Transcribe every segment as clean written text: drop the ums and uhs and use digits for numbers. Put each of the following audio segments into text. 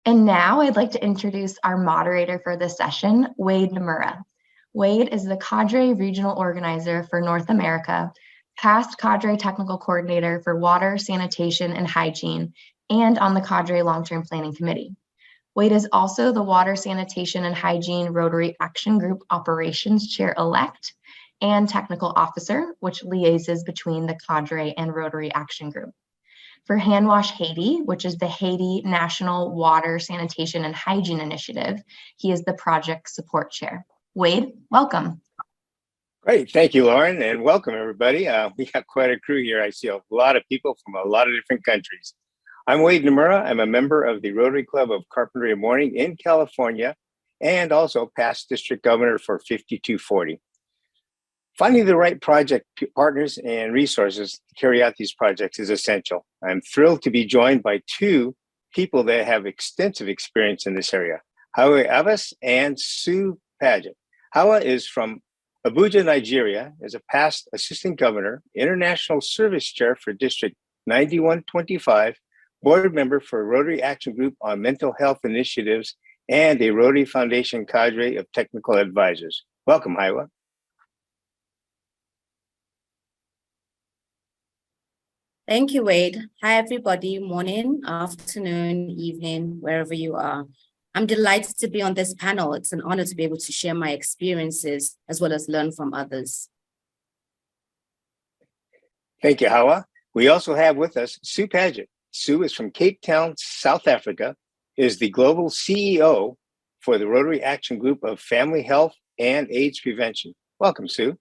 And now I'd like to introduce our moderator for this session, Wade Nomura. Wade is the Cadre Regional Organizer for North America, past Cadre Technical Coordinator for Water, Sanitation, and Hygiene, and on the Cadre Long-Term Planning Committee. Wade is also the Water, Sanitation, and Hygiene Rotary Action Group Operations Chair-elect and Technical Officer, which liaises between the Cadre and Rotary Action Group. For Handwash Haiti, which is the Haiti National Water, Sanitation, and Hygiene Initiative, he is the Project Support Chair. Wade, welcome. Great, thank you, Lauren, and welcome everybody. We got quite a crew here. I see a lot of people from a lot of different countries. I'm Wade Nomura. I'm a member of the Rotary Club of Carpinteria Morning in California, and also past district governor for 5240. Finding the right project partners and resources to carry out these projects is essential. I'm thrilled to be joined by two people that have extensive experience in this area, Hawa Abbas and Sue Paget. Hawa is from Abuja, Nigeria, is a past assistant governor, international service chair for District 9125, board member for Rotary Action Group on Mental Health Initiatives, and a Rotary Foundation cadre of technical advisors. Welcome, Hawa. Thank you, Wade. Hi, everybody. Morning, afternoon, evening, wherever you are. I'm delighted to be on this panel. It's an honor to be able to share my experiences as well as learn from others. Thank you, Hawa. We also have with us Sue Paget. Sue is from Cape Town, South Africa, is the global CEO for the Rotary Action Group of Family Health and AIDS Prevention. Welcome, Sue.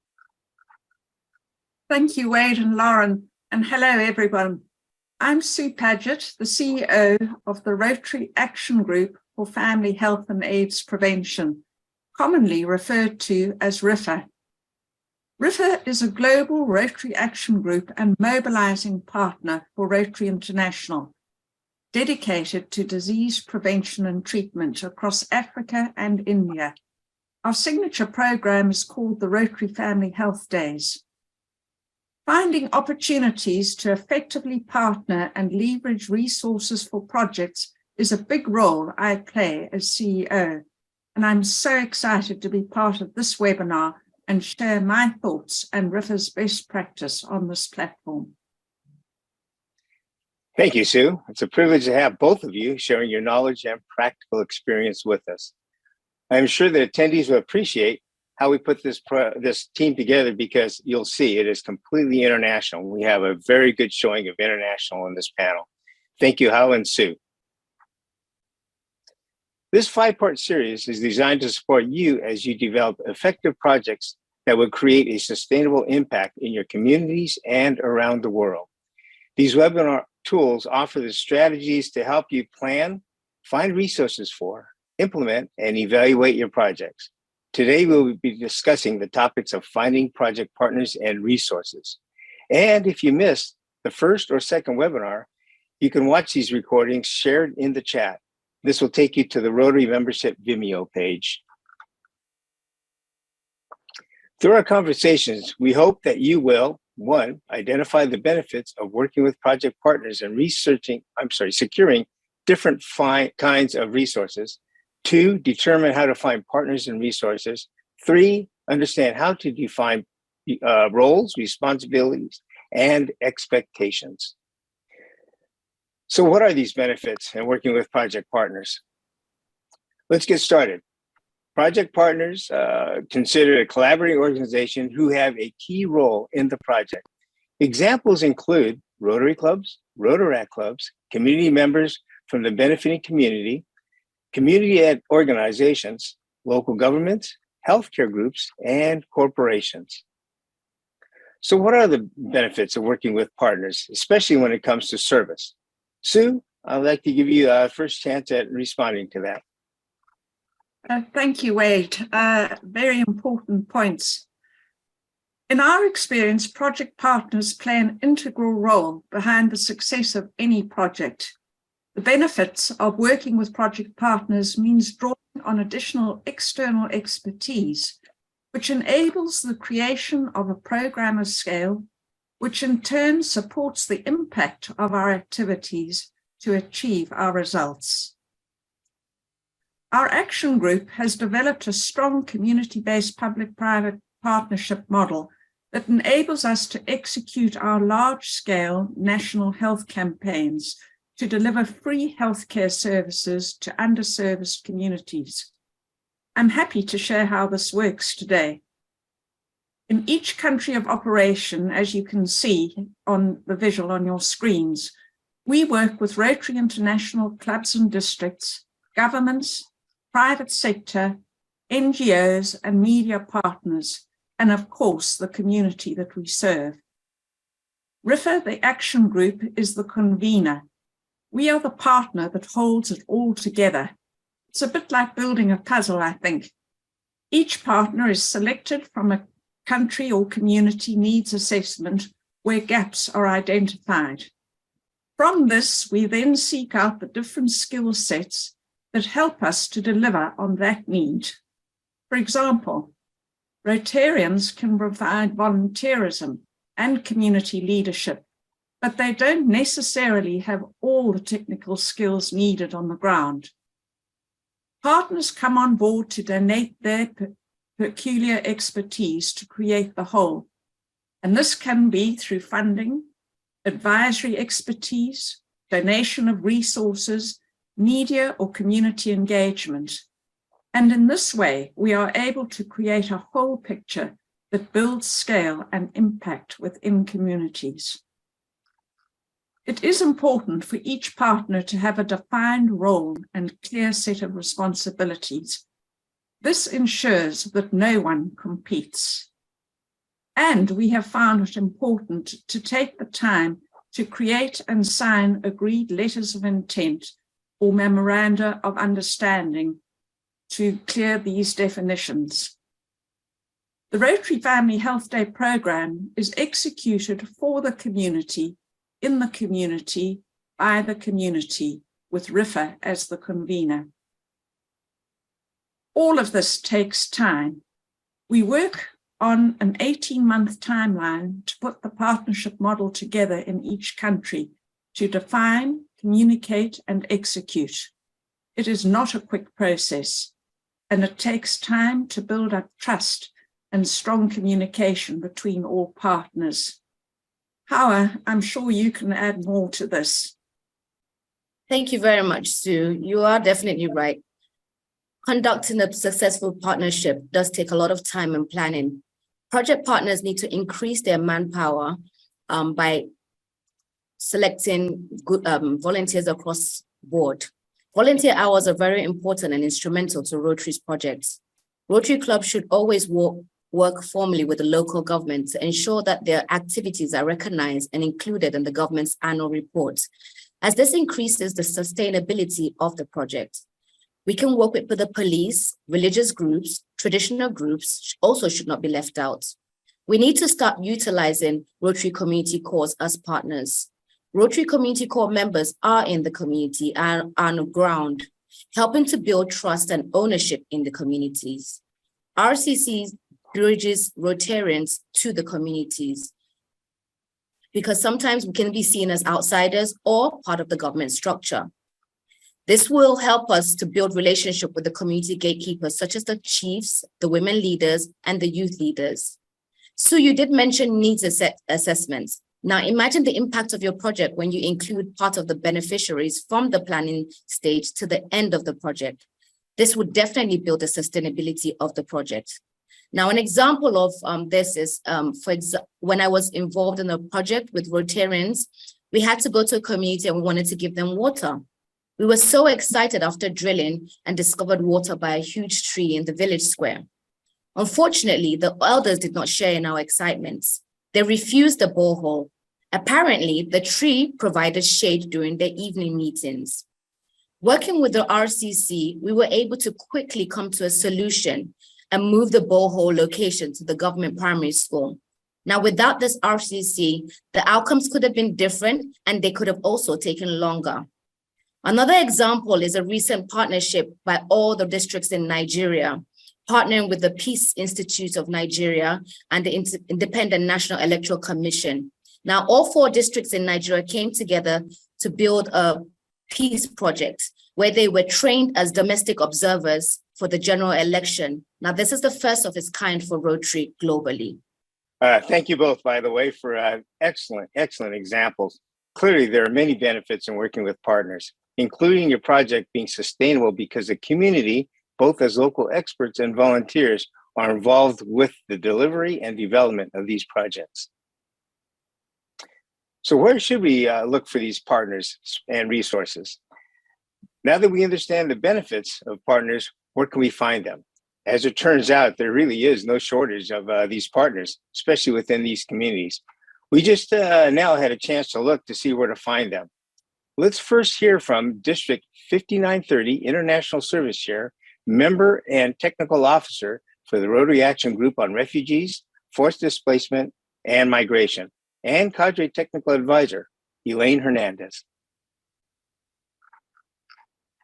Thank you, Wade and Lauren. And hello, everyone. I'm Sue Paget, the CEO of the Rotary Action Group for Family Health and AIDS Prevention, commonly referred to as RIFA. RIFA is a global Rotary Action Group and mobilizing partner for Rotary International, dedicated to disease prevention and treatment across Africa and India. Our signature program is called the Rotary Family Health Days. Finding opportunities to effectively partner and leverage resources for projects is a big role I play as CEO, and I'm so excited to be part of this webinar and share my thoughts and RIFA's best practice on this platform. Thank you, Sue. It's a privilege to have both of you sharing your knowledge and practical experience with us. I'm sure the attendees will appreciate how we put this team together, because you'll see it is completely international. We have a very good showing of international in this panel. Thank you, Hal and Sue. This 5-part series is designed to support you as you develop effective projects that will create a sustainable impact in your communities and around the world. These webinar tools offer the strategies to help you plan, find resources for, implement, and evaluate your projects. Today, we'll be discussing the topics of finding project partners and resources. And if you missed the first or second webinar, you can watch these recordings shared in the chat. This will take you to the Rotary Membership Vimeo page. Through our conversations, we hope that you will, 1, identify the benefits of working with project partners and securing different kinds of resources. 2, determine how to find partners and resources. 3, understand how to define roles, responsibilities, and expectations. So what are these benefits in working with project partners? Let's get started. Project partners consider a collaborating organization who have a key role in the project. Examples include Rotary clubs, Rotaract clubs, community members from the benefiting community, community organizations, local governments, healthcare groups, and corporations. So what are the benefits of working with partners, especially when it comes to service? Sue, I'd like to give you a first chance at responding to that. Thank you, Wade. Very important points. In our experience, project partners play an integral role behind the success of any project. The benefits of working with project partners means drawing on additional external expertise, which enables the creation of a program of scale, which in turn supports the impact of our activities to achieve our results. Our action group has developed a strong community-based public-private partnership model that enables us to execute our large-scale national health campaigns to deliver free healthcare services to underserviced communities. I'm happy to share how this works today. In each country of operation, as you can see on the visual on your screens, we work with Rotary International clubs and districts, governments, private sector, NGOs, and media partners, and of course, the community that we serve. RIFA, the action group, is the convener. We are the partner that holds it all together. It's a bit like building a puzzle, I think. Each partner is selected from a country or community needs assessment where gaps are identified. From this, we then seek out the different skill sets that help us to deliver on that need. For example, Rotarians can provide volunteerism and community leadership, but they don't necessarily have all the technical skills needed on the ground. Partners come on board to donate their peculiar expertise to create the whole, and this can be through funding, advisory expertise, donation of resources, media or community engagement. And in this way, we are able to create a whole picture that builds scale and impact within communities. It is important for each partner to have a defined role and clear set of responsibilities. This ensures that no one competes. And we have found it important to take the time to create and sign agreed letters of intent or memoranda of understanding to clear these definitions. The Rotary Family Health Day program is executed for the community, in the community, by the community, with RIFA as the convener. All of this takes time. We work on an 18-month timeline to put the partnership model together in each country to define, communicate, and execute. It is not a quick process, and it takes time to build up trust and strong communication between all partners. Howard, I'm sure you can add more to this. Thank you very much, Sue. You are definitely right. Conducting a successful partnership does take a lot of time and planning. Project partners need to increase their manpower by selecting good volunteers across board. Volunteer hours are very important and instrumental to Rotary's projects. Rotary clubs should always work formally with the local government to ensure that their activities are recognized and included in the government's annual reports, as this increases the sustainability of the project. We can work with the police, religious groups, traditional groups also should not be left out. We need to start utilizing Rotary Community Corps as partners. Rotary Community Corps members are in the community and on the ground, helping to build trust and ownership in the communities. RCC bridges Rotarians to the communities because sometimes we can be seen as outsiders or part of the government structure. This will help us to build relationship with the community gatekeepers, such as the chiefs, the women leaders, and the youth leaders. So you did mention needs assessments. Now imagine the impact of your project when you include part of the beneficiaries from the planning stage to the end of the project. This would definitely build the sustainability of the project. Now, an example of this is, when I was involved in a project with Rotarians, we had to go to a community and we wanted to give them water. We were so excited after drilling and discovered water by a huge tree in the village square. Unfortunately, the elders did not share in our excitement. They refused the borehole. Apparently, the tree provided shade during their evening meetings. Working with the RCC, we were able to quickly come to a solution and move the borehole location to the government primary school. Now, without this RCC, the outcomes could have been different and they could have also taken longer. Another example is a recent partnership by all the districts in Nigeria, partnering with the Peace Institute of Nigeria and the Independent National Electoral Commission. Now, all 4 districts in Nigeria came together to build a peace project where they were trained as domestic observers for the general election. Now, this is the first of its kind for Rotary globally. Thank you both, by the way, for excellent examples. Clearly, there are many benefits in working with partners, including your project being sustainable because the community, both as local experts and volunteers, are involved with the delivery and development of these projects. So where should we look for these partners and resources? Now that we understand the benefits of partners, where can we find them? As it turns out, there really is no shortage of these partners, especially within these communities. We just now had a chance to look to see where to find them. Let's first hear from District 5930 International Service Chair, Member and Technical Officer for the Rotary Action Group on Refugees, Forced Displacement, and Migration, and Cadre Technical Advisor, Elaine Hernandez.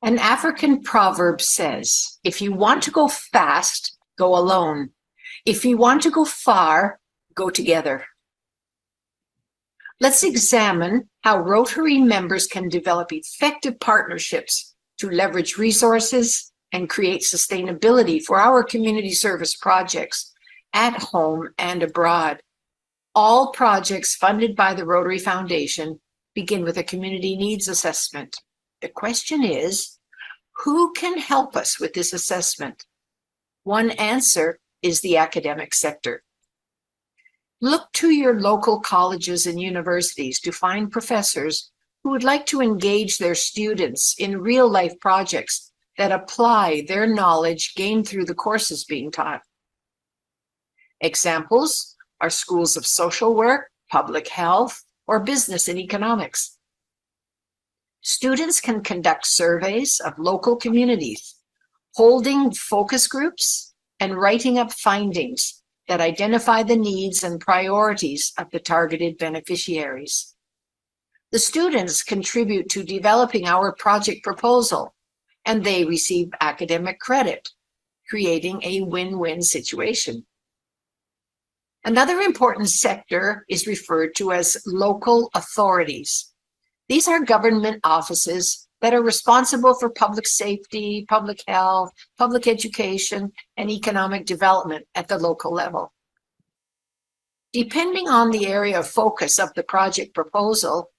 An African proverb says, if you want to go fast, go alone. If you want to go far, go together. Let's examine how Rotary members can develop effective partnerships to leverage resources and create sustainability for our community service projects at home and abroad. All projects funded by the Rotary Foundation begin with a community needs assessment. The question is, who can help us with this assessment? One answer is the academic sector. Look to your local colleges and universities to find professors who would like to engage their students in real-life projects that apply their knowledge gained through the courses being taught. Examples are schools of social work, public health, or business and economics. Students can conduct surveys of local communities, holding focus groups, and writing up findings that identify the needs and priorities of the targeted beneficiaries. The students contribute to developing our project proposal, and they receive academic credit, creating a win-win situation. Another important sector is referred to as local authorities. These are government offices that are responsible for public safety, public health, public education, and economic development at the local level. Depending on the area of focus of the project proposal,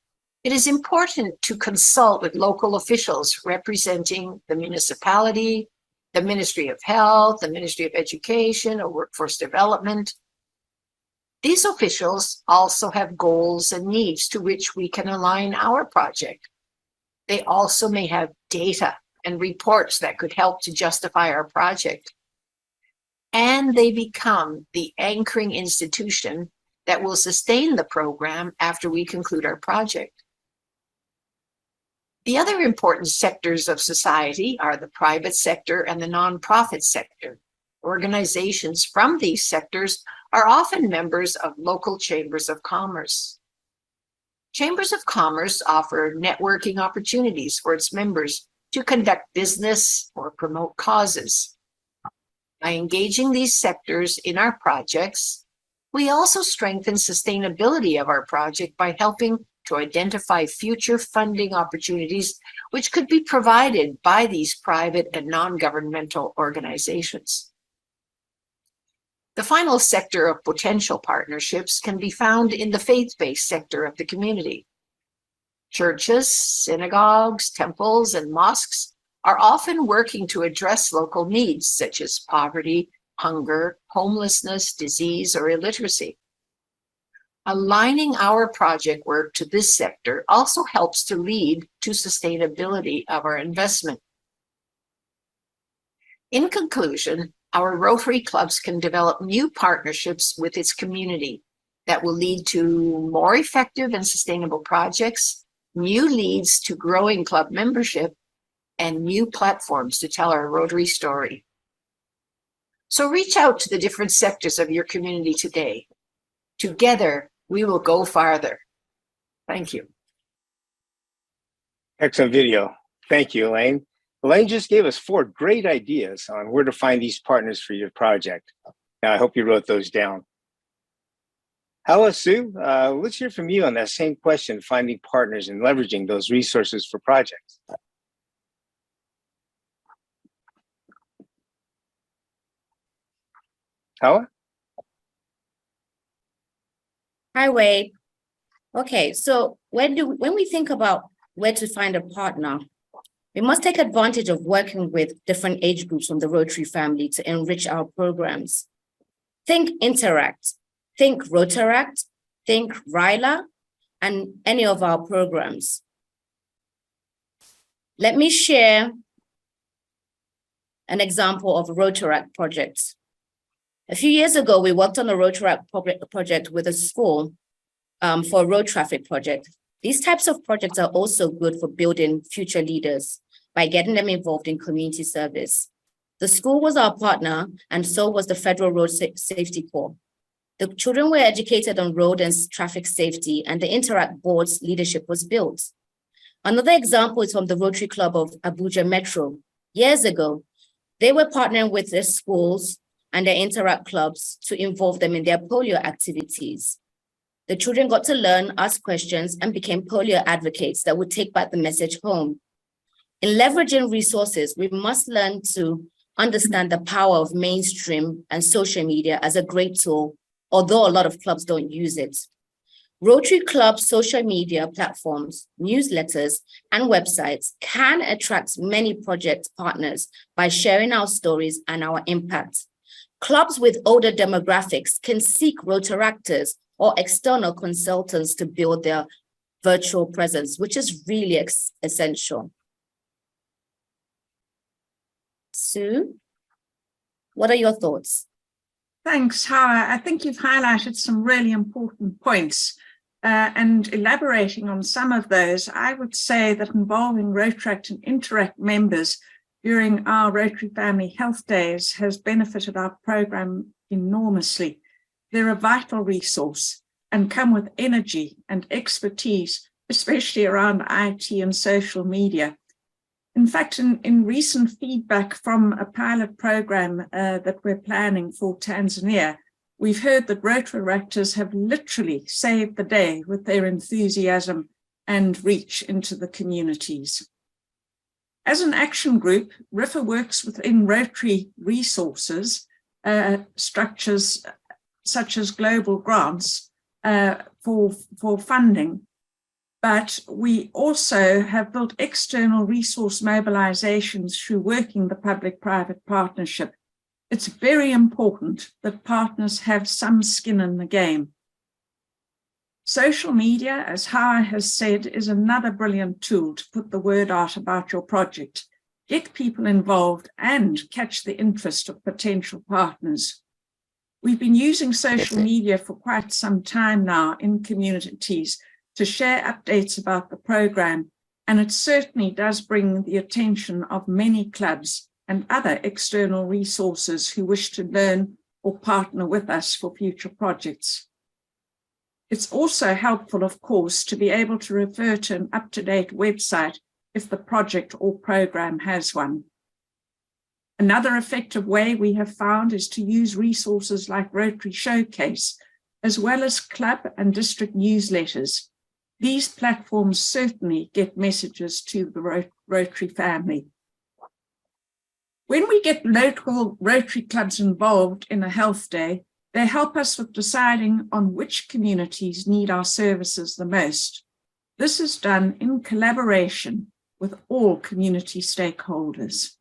it is important to consult with local officials representing the municipality, the Ministry of Health, the Ministry of Education, or Workforce Development. These officials also have goals and needs to which we can align our project. They also may have data and reports that could help to justify our project. And they become the anchoring institution that will sustain the program after we conclude our project. The other important sectors of society are the private sector and the nonprofit sector. Organizations from these sectors are often members of local chambers of commerce. Chambers of commerce offer networking opportunities for its members to conduct business or promote causes. By engaging these sectors in our projects, we also strengthen sustainability of our project by helping to identify future funding opportunities which could be provided by these private and non-governmental organizations. The final sector of potential partnerships can be found in the faith-based sector of the community. Churches, synagogues, temples, and mosques are often working to address local needs such as poverty, hunger, homelessness, disease, or illiteracy. Aligning our project work to this sector also helps to lead to sustainability of our investment. In conclusion, our Rotary clubs can develop new partnerships with its community that will lead to more effective and sustainable projects, new leads to growing club membership, and new platforms to tell our Rotary story. So reach out to the different sectors of your community today. Together, we will go farther. Thank you. Excellent video. Thank you, Elaine. Elaine just gave us 4 great ideas on where to find these partners for your project. Now, I hope you wrote those down. Hala Sue, let's hear from you on that same question, finding partners and leveraging those resources for projects. Hawa? Hi, Wade. Okay, so when we think about where to find a partner, we must take advantage of working with different age groups from the Rotary family to enrich our programs. Think Interact, think Rotaract, think RILA, and any of our programs. Let me share an example of a Rotaract project. A few years ago, we worked on a Rotaract project with a school for a road traffic project. These types of projects are also good for building future leaders by getting them involved in community service. The school was our partner, and so was the Federal Road Safety Corps. The children were educated on road and traffic safety, and the Interact board's leadership was built. Another example is from the Rotary Club of Abuja Metro. Years ago, they were partnering with their schools and their Interact clubs to involve them in their polio activities. The children got to learn, ask questions, and became polio advocates that would take back the message home. In leveraging resources, we must learn to understand the power of mainstream and social media as a great tool, although a lot of clubs don't use it. Rotary Club social media platforms, newsletters, and websites can attract many project partners by sharing our stories and our impact. Clubs with older demographics can seek Rotaractors or external consultants to build their virtual presence, which is really essential. Sue, what are your thoughts? Thanks, Hawa. I think you've highlighted some really important points. And elaborating on some of those, I would say that involving Rotaract and Interact members during our Rotary Family Health Days has benefited our program enormously. They're a vital resource and come with energy and expertise, especially around IT and social media. In fact, in recent feedback from a pilot program that we're planning for Tanzania, we've heard that Rotaractors have literally saved the day with their enthusiasm and reach into the communities. As an action group, RIFA works within Rotary resources, structures such as global grants for funding. But we also have built external resource mobilizations through working the public-private partnership. It's very important that partners have some skin in the game. Social media, as Hawa has said, is another brilliant tool to put the word out about your project, get people involved, and catch the interest of potential partners. We've been using social media for quite some time now in communities to share updates about the program, and it certainly does bring the attention of many clubs and other external resources who wish to learn or partner with us for future projects. It's also helpful, of course, to be able to refer to an up-to-date website if the project or program has one. Another effective way we have found is to use resources like Rotary Showcase, as well as club and district newsletters. These platforms certainly get messages to the Rotary family. When we get local Rotary clubs involved in a health day, they help us with deciding on which communities need our services the most. This is done in collaboration with all community stakeholders.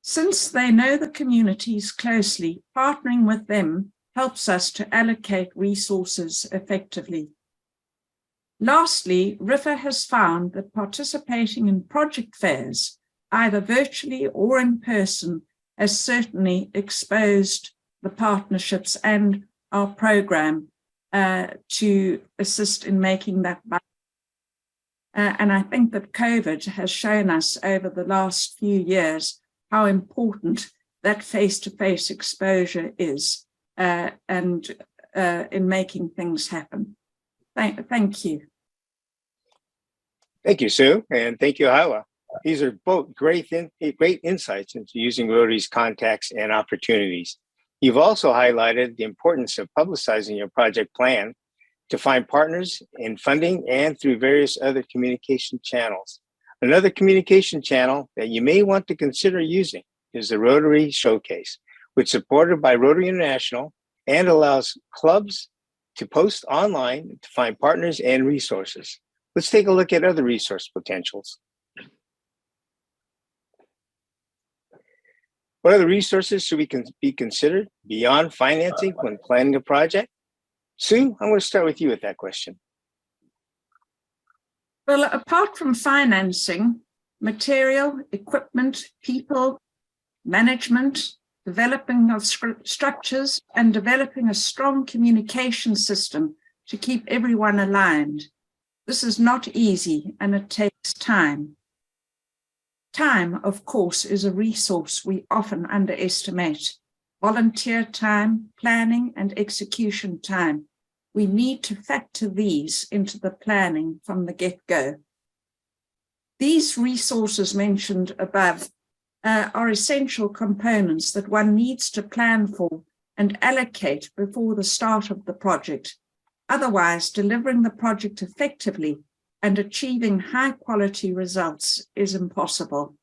Since they know the communities closely, partnering with them helps us to allocate resources effectively. Lastly, RIFA has found that participating in project fairs, either virtually or in person, has certainly exposed the partnerships and our program to assist in making that. And I think that COVID has shown us over the last few years how important that face-to-face exposure is and in making things happen. Thank you. Thank you, Sue, and thank you, Hawa. These are both great insights into using Rotary's contacts and opportunities. You've also highlighted the importance of publicizing your project plan to find partners in funding and through various other communication channels. Another communication channel that you may want to consider using is the Rotary Showcase, which is supported by Rotary International and allows clubs to post online to find partners and resources. Let's take a look at other resource potentials. What other resources should we be considered beyond financing when planning a project? Sue, I'm going to start with you with that question. Well, apart from financing, material, equipment, people, management, developing of structures, and developing a strong communication system to keep everyone aligned. This is not easy and it takes time. Time, of course, is a resource we often underestimate. Volunteer time, planning, and execution time. We need to factor these into the planning from the get-go. These resources mentioned above are essential components that one needs to plan for and allocate before the start of the project. Otherwise, delivering the project effectively and achieving high-quality results is impossible.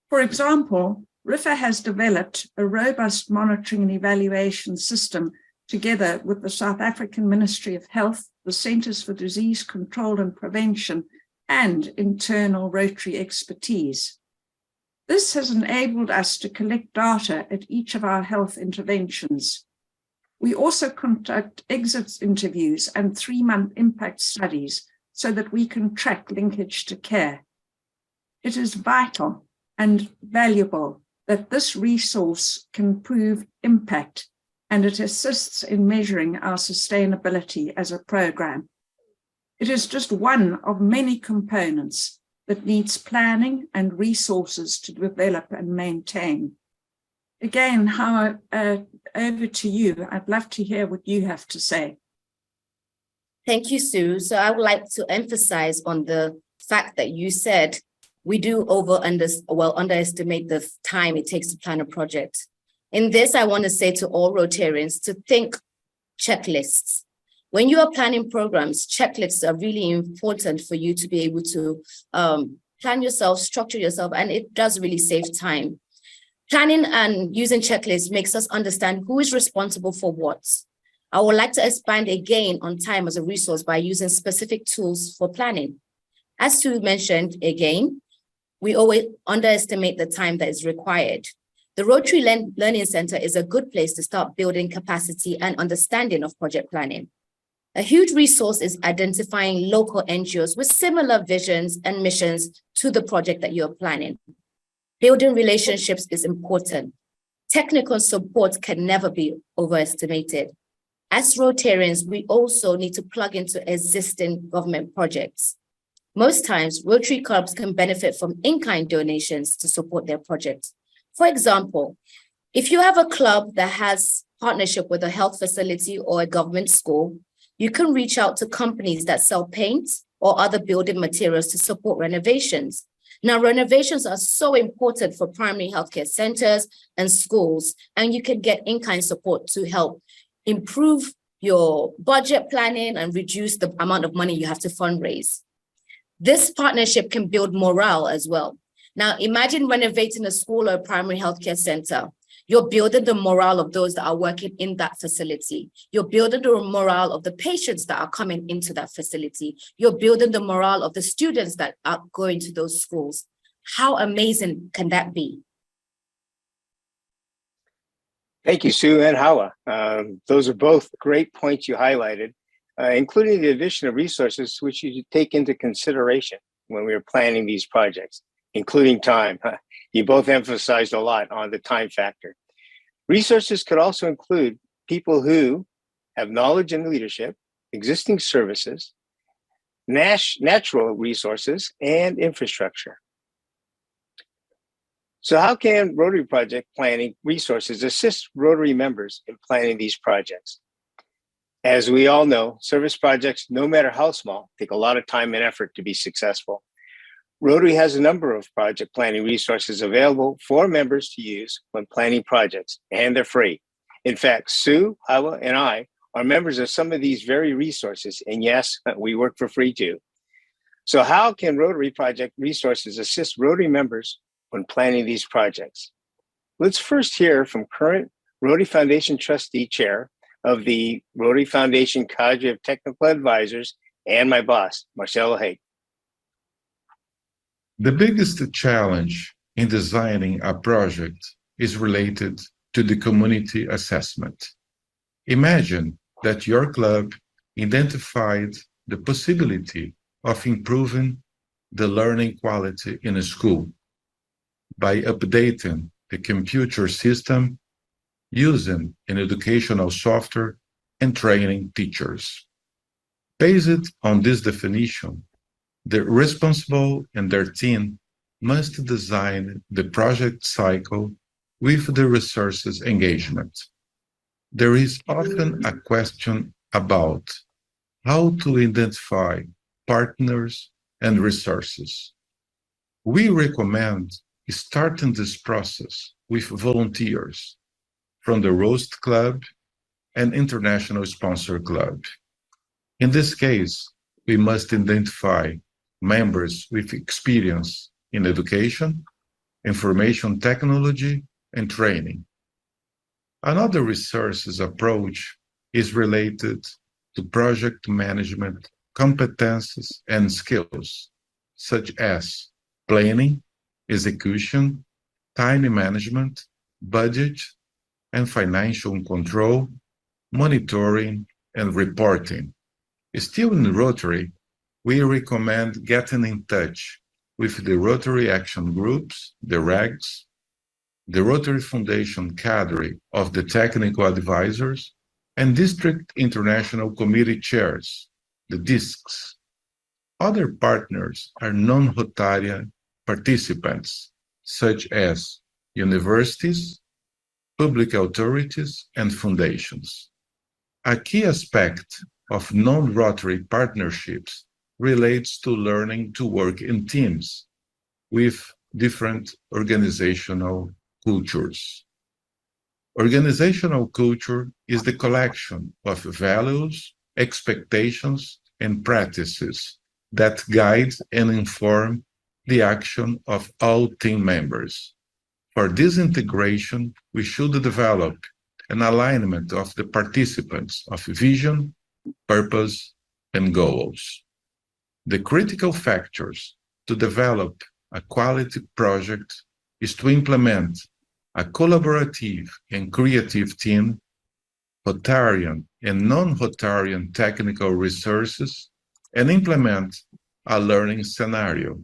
For example, RIFA has developed a robust monitoring and evaluation system together with the South African Ministry of Health, the Centers for Disease Control and Prevention, and internal Rotary expertise. This has enabled us to collect data at each of our health interventions. We also conduct exit interviews and 3-month impact studies so that we can track linkage to care. It is vital and valuable that this resource can prove impact, and it assists in measuring our sustainability as a program. It is just one of many components that needs planning and resources to develop and maintain. Again, Howard, over to you. I'd love to hear what you have to say. Thank you, Sue. So I would like to emphasize on the fact that you said we do underestimate the time it takes to plan a project. In this, I want to say to all Rotarians to think checklists. When you are planning programs, checklists are really important for you to be able to plan yourself, structure yourself, and it does really save time. Planning and using checklists makes us understand who is responsible for what. I would like to expand again on time as a resource by using specific tools for planning. As Sue mentioned again, we always underestimate the time that is required. The Rotary Learning Center is a good place to start building capacity and understanding of project planning. A huge resource is identifying local NGOs with similar visions and missions to the project that you're planning. Building relationships is important. Technical support can never be overestimated. As Rotarians, we also need to plug into existing government projects. Most times, Rotary clubs can benefit from in-kind donations to support their projects. For example, if you have a club that has partnership with a health facility or a government school, you can reach out to companies that sell paint or other building materials to support renovations. Now, renovations are so important for primary healthcare centers and schools, and you can get in-kind support to help improve your budget planning and reduce the amount of money you have to fundraise. This partnership can build morale as well. Now, imagine renovating a school or a primary healthcare center. You're building the morale of those that are working in that facility. You're building the morale of the patients that are coming into that facility. You're building the morale of the students that are going to those schools. How amazing can that be? Thank you, Sue and Hawa. Those are both great points you highlighted, including the addition of resources which you should take into consideration when we are planning these projects, including time. You both emphasized a lot on the time factor. Resources could also include people who have knowledge and leadership, existing services, natural resources, and infrastructure. So how can Rotary project planning resources assist Rotary members in planning these projects? As we all know, service projects, no matter how small, take a lot of time and effort to be successful. Rotary has a number of project planning resources available for members to use when planning projects, and they're free. In fact, Sue, Hawa, and I are members of some of these very resources, and yes, we work for free too. So how can Rotary Project Resources assist Rotary members when planning these projects? Let's first hear from current Rotary Foundation Trustee Chair of the Rotary Foundation Cadre of Technical Advisors and my boss, Marcelo Haig. The biggest challenge in designing a project is related to the community assessment. Imagine that your club identified the possibility of improving the learning quality in a school by updating the computer system, using an educational software, and training teachers. Based on this definition, the responsible and their team must design the project cycle with the resources engagement. There is often a question about how to identify partners and resources. We recommend starting this process with volunteers from the Roast Club and International Sponsor Club. In this case, we must identify members with experience in education, information technology, and training. Another resources approach is related to project management competences and skills, such as planning, execution, time management, budget, and financial control, monitoring, and reporting. Still in Rotary, we recommend getting in touch with the Rotary Action Groups, the RAGs, the Rotary Foundation Cadre of the Technical Advisors, and District International Committee Chairs, the DISCs. Other partners are non-Rotarian participants, such as universities, public authorities, and foundations. A key aspect of non-Rotary partnerships relates to learning to work in teams with different organizational cultures. Organizational culture is the collection of values, expectations, and practices that guide and inform the action of all team members. For this integration, we should develop an alignment of the participants of vision, purpose, and goals. The critical factors to develop a quality project is to implement a collaborative and creative team, Rotarian and non-Rotarian technical resources, and implement a learning scenario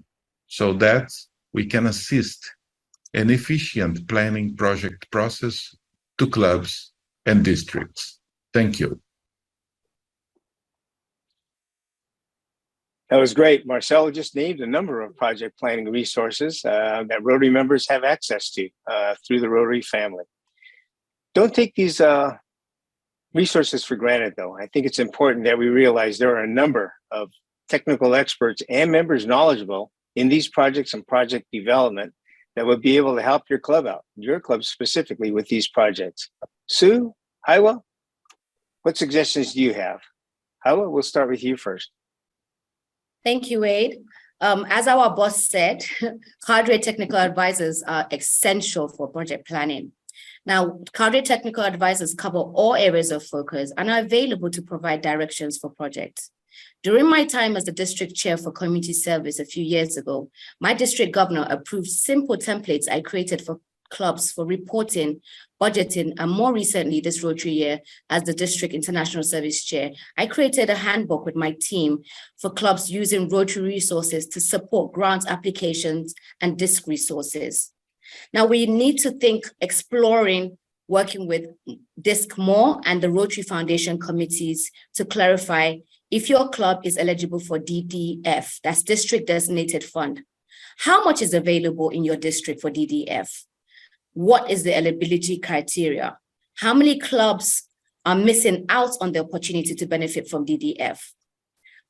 so that we can assist an efficient planning project process to clubs and districts. Thank you. That was great. Marcelo just named a number of project planning resources that Rotary members have access to through the Rotary family. Don't take these resources for granted, though. I think it's important that we realize there are a number of technical experts and members knowledgeable in these projects and project development that would be able to help your club out, your club specifically, with these projects. Sue, Haiwa, what suggestions do you have? Haiwa, we'll start with you first. Thank you, Wade. As our boss said, cadre technical advisors are essential for project planning. Now, cadre technical advisors cover all areas of focus and are available to provide directions for projects. During my time as the district chair for community service a few years ago, my district governor approved simple templates I created for clubs for reporting, budgeting, and more recently this Rotary year as the district international service chair, I created a handbook with my team for clubs using Rotary resources to support grant applications and DISC resources. Now we need to think exploring working with DISC more and the Rotary Foundation committees to clarify if your club is eligible for DDF, that's District Designated Fund. How much is available in your district for DDF? What is the eligibility criteria? How many clubs are missing out on the opportunity to benefit from DDF?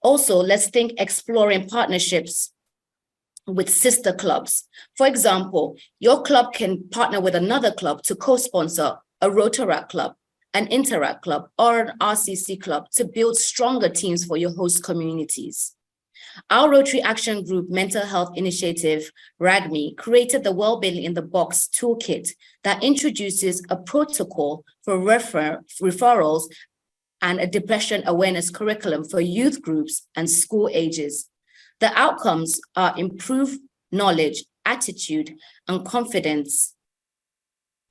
Also, let's think exploring partnerships with sister clubs. For example, your club can partner with another club to co-sponsor a Rotaract club, an Interact club, or an RCC club to build stronger teams for your host communities. Our Rotary Action Group Mental Health Initiative, RAGMI, created the Wellbeing in the Box toolkit that introduces a protocol for referrals and a depression awareness curriculum for youth groups and school ages. The outcomes are improved knowledge, attitude, and confidence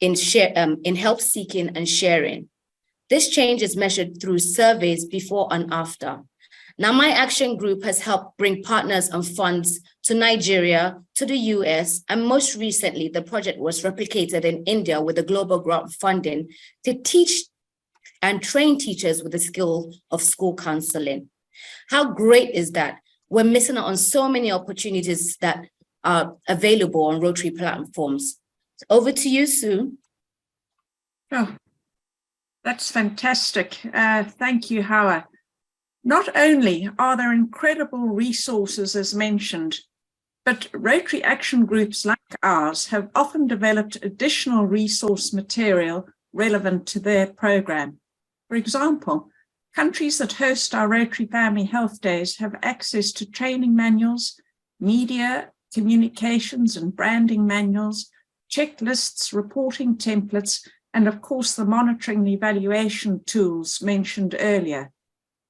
in help seeking and sharing. This change is measured through surveys before and after. Now, my action group has helped bring partners and funds to Nigeria, to the US, and most recently, the project was replicated in India with the global grant funding to teach and train teachers with the skill of school counseling. How great is that? We're missing out on so many opportunities that are available on Rotary platforms. Over to you, Sue. Oh, that's fantastic. Thank you, Howard. Not only are there incredible resources as mentioned, but Rotary Action Groups like ours have often developed additional resource material relevant to their program. For example, countries that host our Rotary Family Health Days have access to training manuals, media, communications and branding manuals, checklists, reporting templates, and of course the monitoring and evaluation tools mentioned earlier.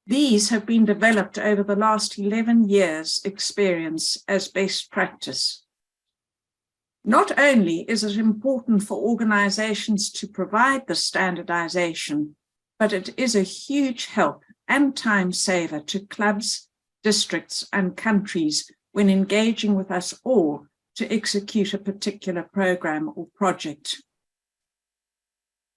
These have been developed over the last 11 years' experience as best practice. Not only is it important for organizations to provide the standardization, but it is a huge help and time saver to clubs, districts, and countries when engaging with us all to execute a particular program or project.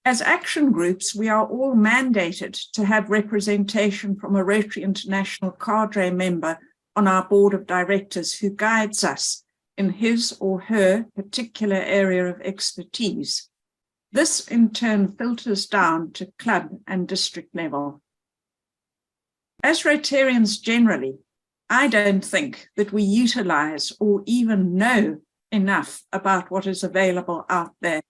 As action groups, we are all mandated to have representation from a Rotary International cadre member on our board of directors who guides us in his or her particular area of expertise. This in turn filters down to club and district level. As Rotarians generally, I don't think that we utilize or even know enough about what is available out there.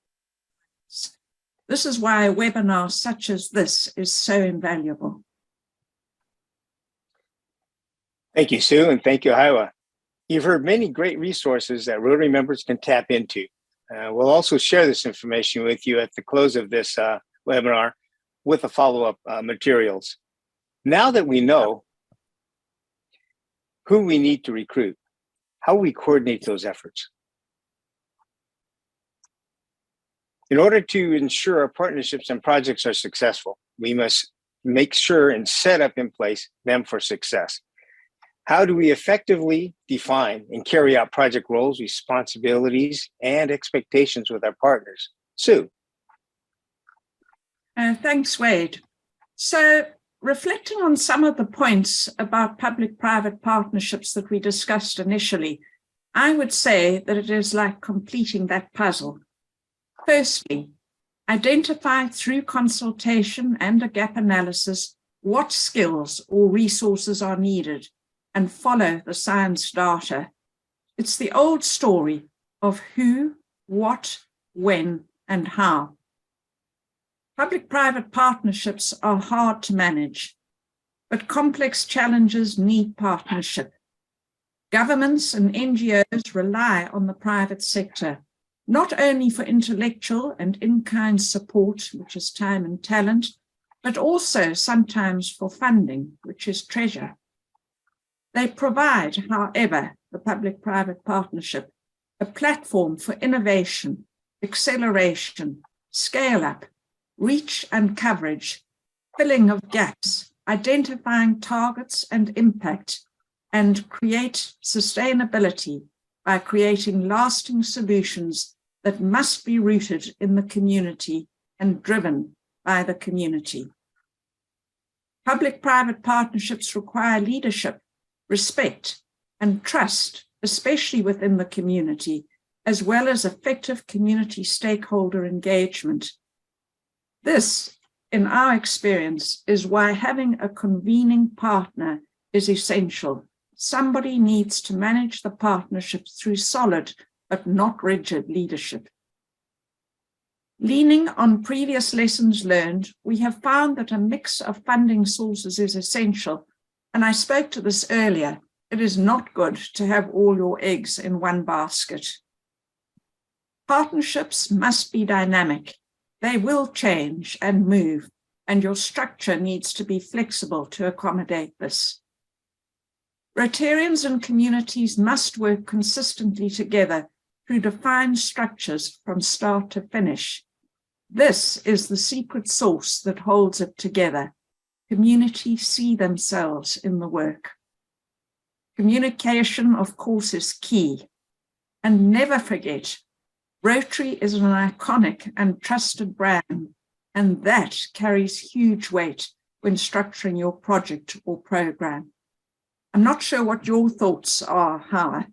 This is why a webinar such as this is so invaluable. Thank you, Sue, and thank you, Haiwa. You've heard many great resources that Rotary members can tap into. We'll also share this information with you at the close of this webinar with the follow-up materials. Now that we know who we need to recruit, how we coordinate those efforts. In order to ensure our partnerships and projects are successful, we must make sure and set up in place them for success. How do we effectively define and carry out project roles, responsibilities, and expectations with our partners? Sue. Thanks, Wade. So, reflecting on some of the points about public-private partnerships that we discussed initially, I would say that it is like completing that puzzle. Firstly, identify through consultation and a gap analysis what skills or resources are needed and follow the science data. It's the old story of who, what, when, and how. Public-private partnerships are hard to manage, but complex challenges need partnership. Governments and NGOs rely on the private sector, not only for intellectual and in-kind support, which is time and talent, but also sometimes for funding, which is treasure. They provide, however, the public-private partnership, a platform for innovation, acceleration, scale-up, reach and coverage, filling of gaps, identifying targets and impact, and create sustainability by creating lasting solutions that must be rooted in the community and driven by the community. Public-private partnerships require leadership, respect, and trust, especially within the community, as well as effective community stakeholder engagement. This, in our experience, is why having a convening partner is essential. Somebody needs to manage the partnership through solid but not rigid leadership. Leaning on previous lessons learned, we have found that a mix of funding sources is essential, and I spoke to this earlier, It is not good to have all your eggs in one basket. Partnerships must be dynamic. They will change and move, and your structure needs to be flexible to accommodate this. Rotarians and communities must work consistently together through defined structures from start to finish. This is the secret sauce that holds it together. Communities see themselves in the work. Communication, of course, is key. And never forget, Rotary is an iconic and trusted brand, and that carries huge weight when structuring your project or program. I'm not sure what your thoughts are, Howard.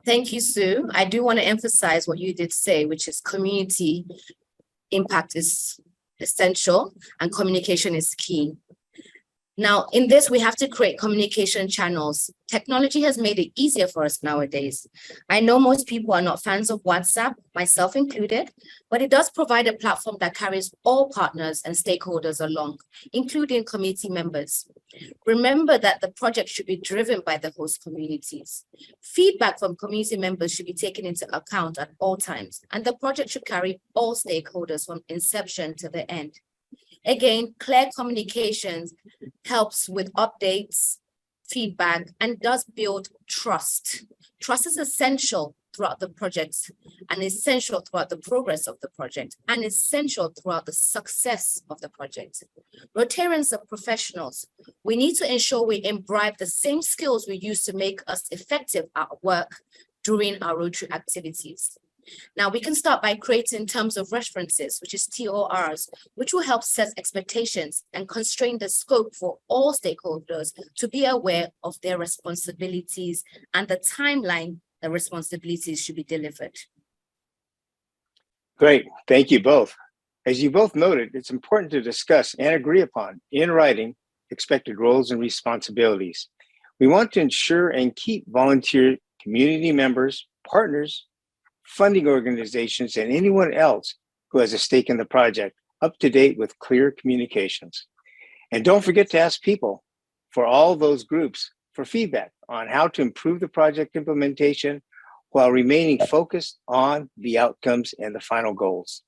Thank you, Sue. I do want to emphasize what you did say, which is community impact is essential and communication is key. Now, in this, we have to create communication channels. Technology has made it easier for us nowadays. I know most people are not fans of WhatsApp, myself included, but it does provide a platform that carries all partners and stakeholders along, including committee members. Remember that the project should be driven by the host communities. Feedback from community members should be taken into account at all times, and the project should carry all stakeholders from inception to the end. Again, clear communications helps with updates, feedback, and does build trust. Trust is essential throughout the project and essential throughout the progress of the project and essential throughout the success of the project. Rotarians are professionals. We need to ensure we imbibe the same skills we use to make us effective at work during our Rotary activities. Now, we can start by creating terms of references, which is TORs, which will help set expectations and constrain the scope for all stakeholders to be aware of their responsibilities and the timeline the responsibilities should be delivered. Great. Thank you both. As you both noted, it's important to discuss and agree upon in writing expected roles and responsibilities. We want to ensure and keep volunteer community members, partners, funding organizations, and anyone else who has a stake in the project up to date with clear communications. And don't forget to ask people for all those groups for feedback on how to improve the project implementation while remaining focused on the outcomes and the final goals.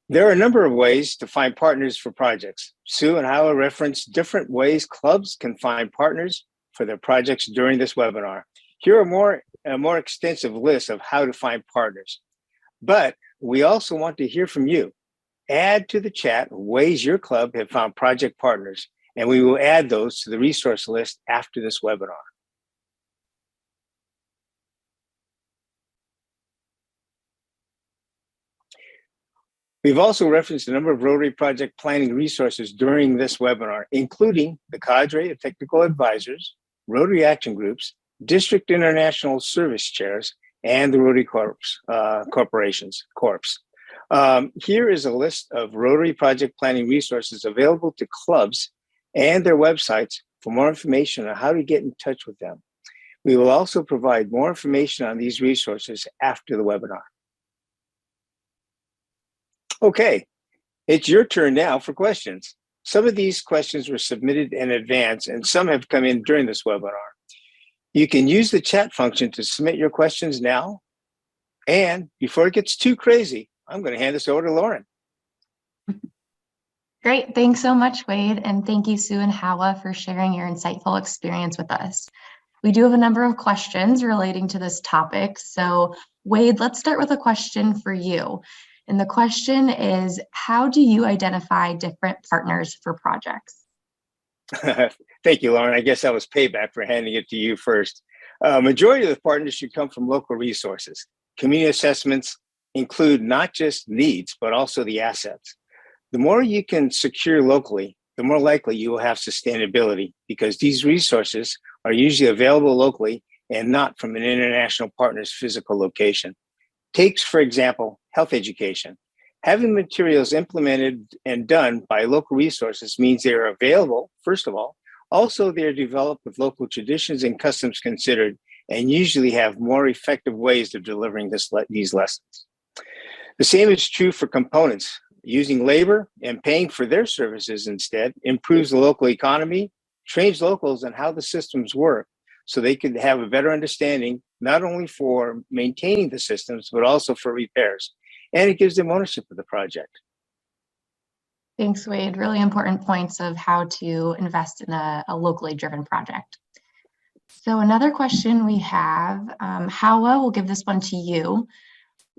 There are a number of ways to find partners for projects. Sue and Howard referenced different ways clubs can find partners for their projects during this webinar. Here are a more extensive list of how to find partners. But we also want to hear from you. Add to the chat ways your club have found project partners, and we will add those to the resource list after this webinar. We've also referenced a number of Rotary project planning resources during this webinar, including the cadre of technical advisors, Rotary action groups, district international service chairs, and the Rotary Corps. Here is a list of Rotary project planning resources available to clubs and their websites for more information on how to get in touch with them. We will also provide more information on these resources after the webinar. Okay, it's your turn now for questions. Some of these questions were submitted in advance and some have come in during this webinar. You can use the chat function to submit your questions now. And before it gets too crazy, I'm going to hand this over to Lauren. Great. Thanks so much, Wade. And thank you, Sue and Hawa, for sharing your insightful experience with us. We do have a number of questions relating to this topic. So Wade, let's start with a question for you. And the question is, how do you identify different partners for projects? Thank you, Lauren. I guess that was payback for handing it to you first. Majority of the partners should come from local resources. Community assessments include not just needs, but also the assets. The more you can secure locally, the more likely you will have sustainability because these resources are usually available locally and not from an international partner's physical location. Take, for example, health education. Having materials implemented and done by local resources means they are available, first of all. Also, they're developed with local traditions and customs considered and usually have more effective ways of delivering these lessons. The same is true for components. Using labor and paying for their services instead improves the local economy, trains locals on how the systems work so they could have a better understanding, not only for maintaining the systems, but also for repairs. And it gives them ownership of the project. Thanks, Wade. Really important points of how to invest in a locally driven project. So another question we have, Hawa, we'll give this one to you.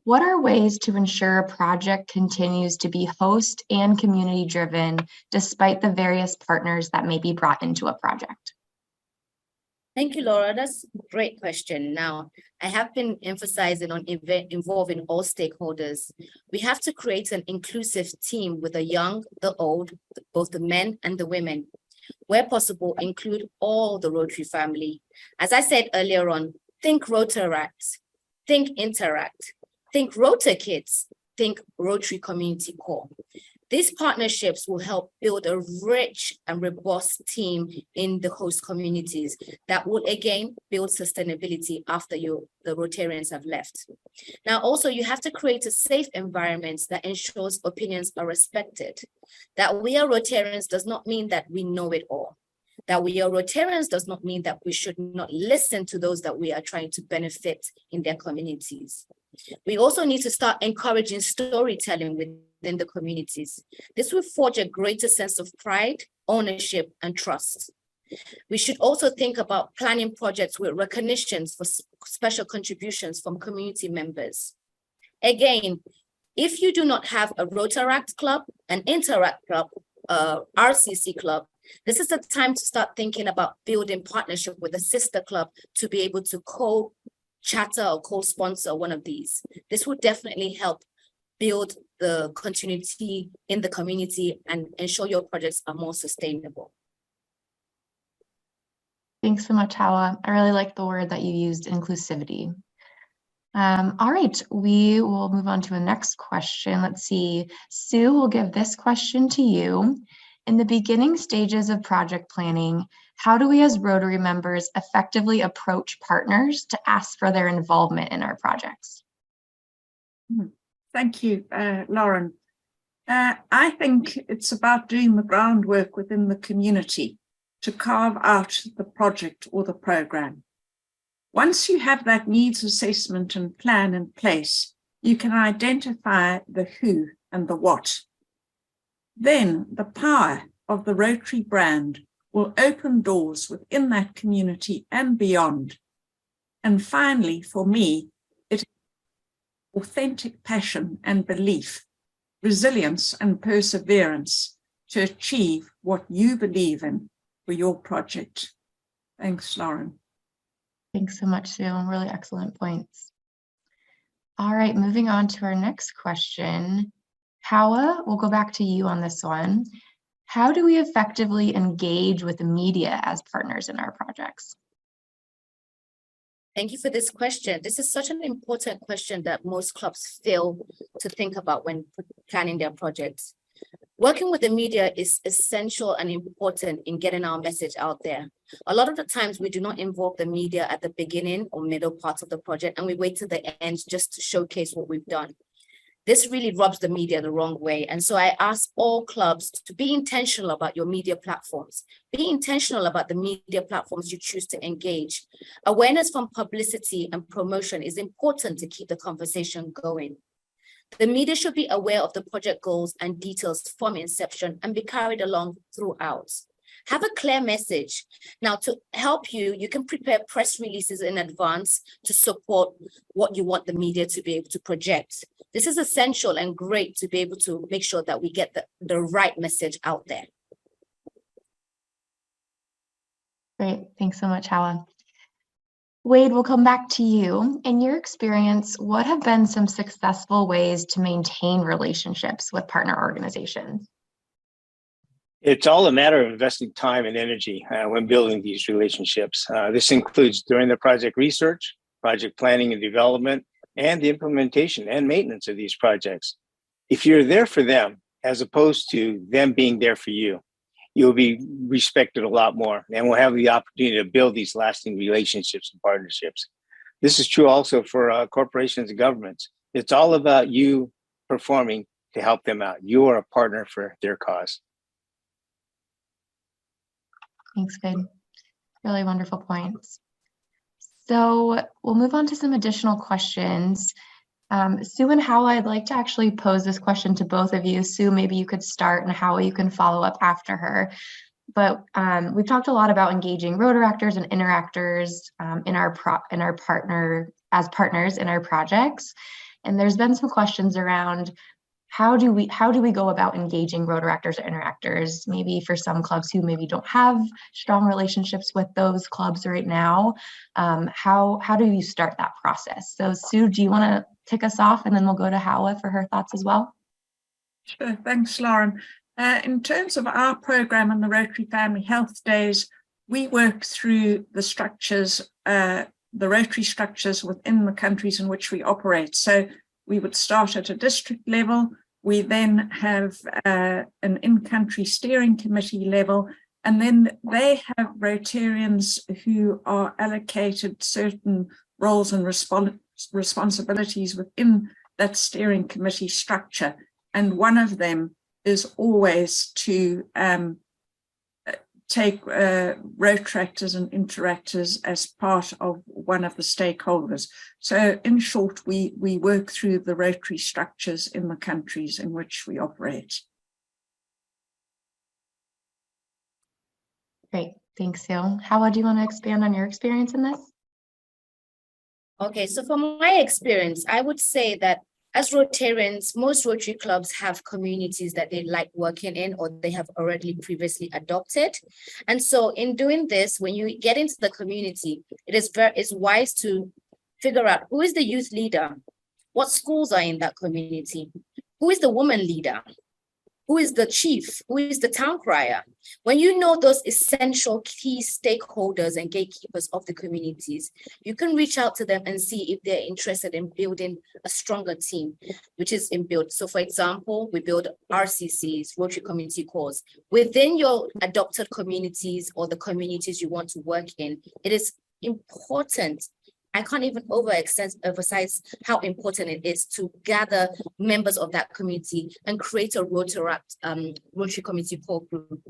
What are ways to ensure a project continues to be host and community driven despite the various partners that may be brought into a project? Thank you, Laura. That's a great question. Now, I have been emphasizing on involving all stakeholders. We have to create an inclusive team with the young, the old, both the men and the women. Where possible, include all the Rotary family. As I said earlier on, think Rotaract, think Interact, think Rota Kids, think Rotary Community Corps. These partnerships will help build a rich and robust team in the host communities that will again build sustainability after the Rotarians have left. Now, also, you have to create a safe environment that ensures opinions are respected. That we are Rotarians does not mean that we know it all. That we are Rotarians does not mean that we should not listen to those that we are trying to benefit in their communities. We also need to start encouraging storytelling within the communities. This will forge a greater sense of pride, ownership, and trust. We should also think about planning projects with recognitions for special contributions from community members. Again, if you do not have a Rotaract club, an Interact club, RCC club, this is the time to start thinking about building partnership with a sister club to be able to co-chatter or co-sponsor one of these. This will definitely help build the continuity in the community and ensure your projects are more sustainable. Thanks so much, Hawa. I really like the word that you used, inclusivity. All right, we will move on to the next question. Let's see, Sue, we'll give this question to you. In the beginning stages of project planning, how do we as Rotary members effectively approach partners to ask for their involvement in our projects? Thank you, Lauren. I think it's about doing the groundwork within the community to carve out the project or the program. Once you have that needs assessment and plan in place, you can identify the who and the what. Then the power of the Rotary brand will open doors within that community and beyond. And finally, for me, it is authentic passion and belief, resilience and perseverance to achieve what you believe in for your project. Thanks, Lauren. Thanks so much, Sue. Really excellent points. All right, moving on to our next question. Hawa, we'll go back to you on this one. How do we effectively engage with the media as partners in our projects? Thank you for this question. This is such an important question that most clubs fail to think about when planning their projects. Working with the media is essential and important in getting our message out there. A lot of the times we do not involve the media at the beginning or middle parts of the project, and we wait to the end just to showcase what we've done. This really rubs the media the wrong way. And so I ask all clubs to be intentional about your media platforms. Be intentional about the media platforms you choose to engage. Awareness from publicity and promotion is important to keep the conversation going. The media should be aware of the project goals and details from inception and be carried along throughout. Have a clear message. Now, to help you, you can prepare press releases in advance to support what you want the media to be able to project. This is essential and great to be able to make sure that we get the right message out there. Great, thanks so much, Hawa. Wade, we'll come back to you. In your experience, what have been some successful ways to maintain relationships with partner organizations? It's all a matter of investing time and energy when building these relationships. This includes during the project research, project planning and development, and the implementation and maintenance of these projects. If you're there for them, as opposed to them being there for you, you'll be respected a lot more and will have the opportunity to build these lasting relationships and partnerships. This is true also for corporations and governments. It's all about you performing to help them out. You are a partner for their cause. Thanks, Wade. Really wonderful points. So we'll move on to some additional questions. Sue and Howa, I'd like to actually pose this question to both of you. Sue, maybe you could start, and Howa, you can follow up after her. But we've talked a lot about engaging Rotaractors and interactors as partners in our projects. And there's been some questions around how do we go about engaging Rotaractors or interactors? Maybe for some clubs who maybe don't have strong relationships with those clubs right now, how do you start that process? So Sue, do you want to kick us off, and then we'll go to Howa for her thoughts as well? Sure, thanks, Lauren. In terms of our program and the Rotary Family Health Days, we work through the structures, the Rotary structures within the countries in which we operate. So we would start at a district level. We then have an in-country steering committee level, and then they have Rotarians who are allocated certain roles and responsibilities within that steering committee structure. And one of them is always to take Rotaractors and interactors as part of one of the stakeholders. So in short, we work through the Rotary structures in the countries in which we operate. Great, thanks, Sue. Howa, do you want to expand on your experience in this? Okay, so from my experience, I would say that as Rotarians, most Rotary clubs have communities that they like working in, or they have already previously adopted. And so in doing this, when you get into the community, it's wise to figure out who is the youth leader, what schools are in that community, who is the woman leader, who is the chief, who is the town crier. When you know those essential key stakeholders and gatekeepers of the communities, you can reach out to them and see if they're interested in building a stronger team, which is in build. So for example, we build RCCs, Rotary Community Corps. Within your adopted communities or the communities you want to work in, it is important. I can't even emphasize how important it is to gather members of that community and create a Rotary Community Core group.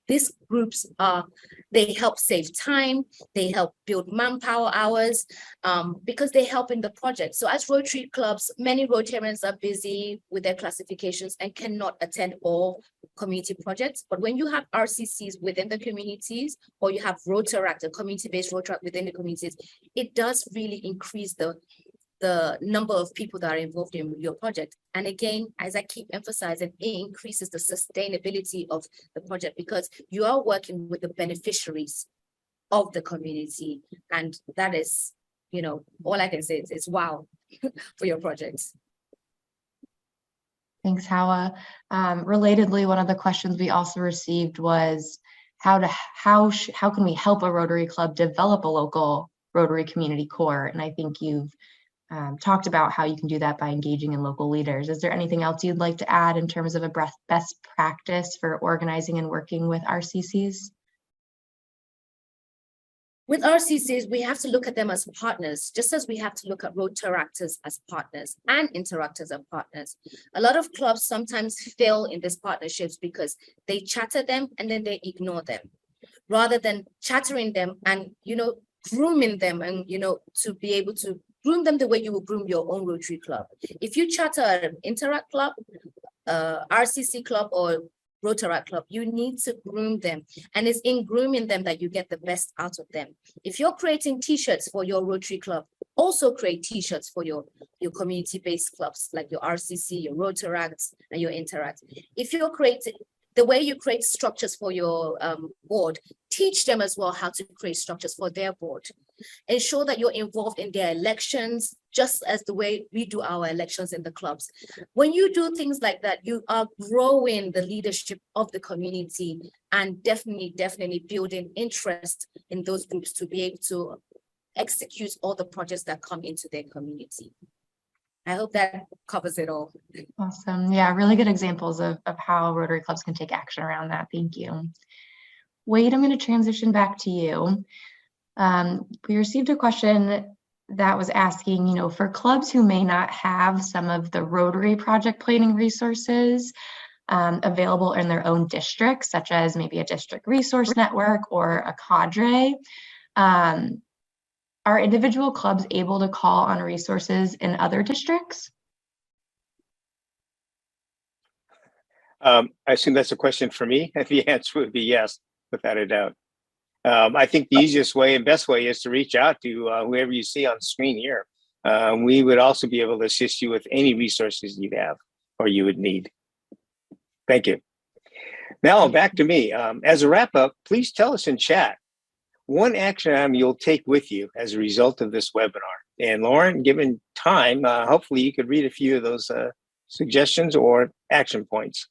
These groups they help save time, they help build manpower hours, because they help in the project. So as Rotary clubs, many Rotarians are busy with their classifications and cannot attend all community projects. But when you have RCCs within the communities, or you have Rotaract, a community-based Rotaract within the communities, it does really increase the number of people that are involved in your project. And again, as I keep emphasizing, it increases the sustainability of the project because you are working with the beneficiaries of the community. And that is, all I can say is wow for your projects. Thanks, Howa. Relatedly, one of the questions we also received was how can we help a Rotary club develop a local Rotary Community Core? And I think you've talked about how you can do that by engaging in local leaders. Is there anything else you'd like to add in terms of a best practice for organizing and working with RCCs? With RCCs, we have to look at them as partners, just as we have to look at Rotaractors as partners and interactors as partners. A lot of clubs sometimes fail in these partnerships because they chatter them and then they ignore them, rather than chattering them and, grooming them and, to be able to groom them the way you will groom your own Rotary club. If you chatter an Interact club, RCC club, or Rotaract club, you need to groom them. And it's in grooming them that you get the best out of them. If you're creating t-shirts for your Rotary club, also create t-shirts for your community-based clubs, like your RCC, your Rotaracts, and your Interact. If you're creating, the way you create structures for your board, teach them as well how to create structures for their board. Ensure that you're involved in their elections, just as the way we do our elections in the clubs. When you do things like that, you are growing the leadership of the community and definitely building interest in those groups to be able to execute all the projects that come into their community. I hope that covers it all. Awesome. Yeah, really good examples of how Rotary clubs can take action around that. Thank you. Wade, I'm going to transition back to you. We received a question that was asking, for clubs who may not have some of the Rotary project planning resources available in their own districts, such as maybe a district resource network or a cadre. Are individual clubs able to call on resources in other districts? I assume that's a question for me. The answer would be yes, without a doubt. I think the easiest way and best way is to reach out to whoever you see on the screen here. We would also be able to assist you with any resources you have or you would need. Thank you. Now back to me. As a wrap up, please tell us in chat one action item you'll take with you as a result of this webinar. And Lauren, given time, hopefully you could read a few of those suggestions or action points.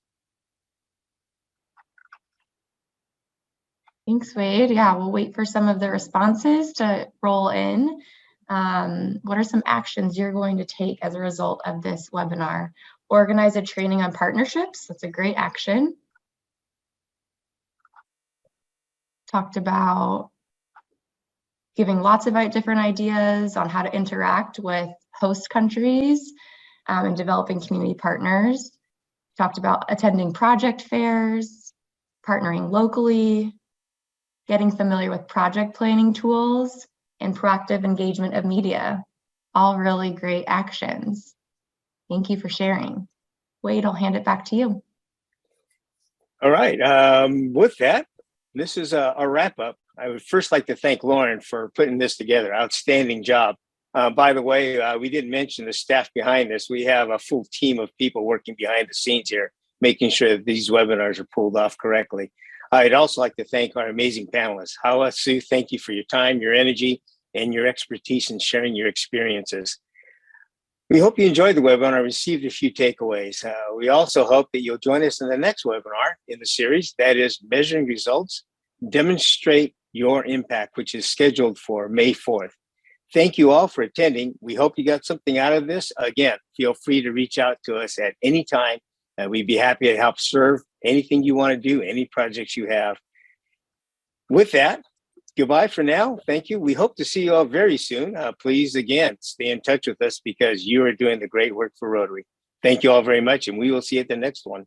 Thanks, Wade. Yeah, we'll wait for some of the responses to roll in. What are some actions you're going to take as a result of this webinar? Organize a training on partnerships. That's a great action. Talked about giving lots of different ideas on how to interact with host countries and developing community partners. Talked about attending project fairs, partnering locally, getting familiar with project planning tools, and proactive engagement of media. All really great actions. Thank you for sharing. Wade, I'll hand it back to you. All right. With that, this is a wrap up. I would first like to thank Lauren for putting this together. Outstanding job. By the way, we didn't mention the staff behind this. We have a full team of people working behind the scenes here, making sure that these webinars are pulled off correctly. I'd also like to thank our amazing panelists. Hala, Sue, thank you for your time, your energy, and your expertise in sharing your experiences. We hope you enjoyed the webinar and received a few takeaways. We also hope that you'll join us in the next webinar in the series, that is Measuring Results, Demonstrate Your Impact, which is scheduled for May 4th. Thank you all for attending. We hope you got something out of this. Again, feel free to reach out to us at any time. We'd be happy to help serve anything you want to do, any projects you have. With that, goodbye for now. Thank you. We hope to see you all very soon. Please, again, stay in touch with us because you are doing the great work for Rotary. Thank you all very much, and we will see you at the next one.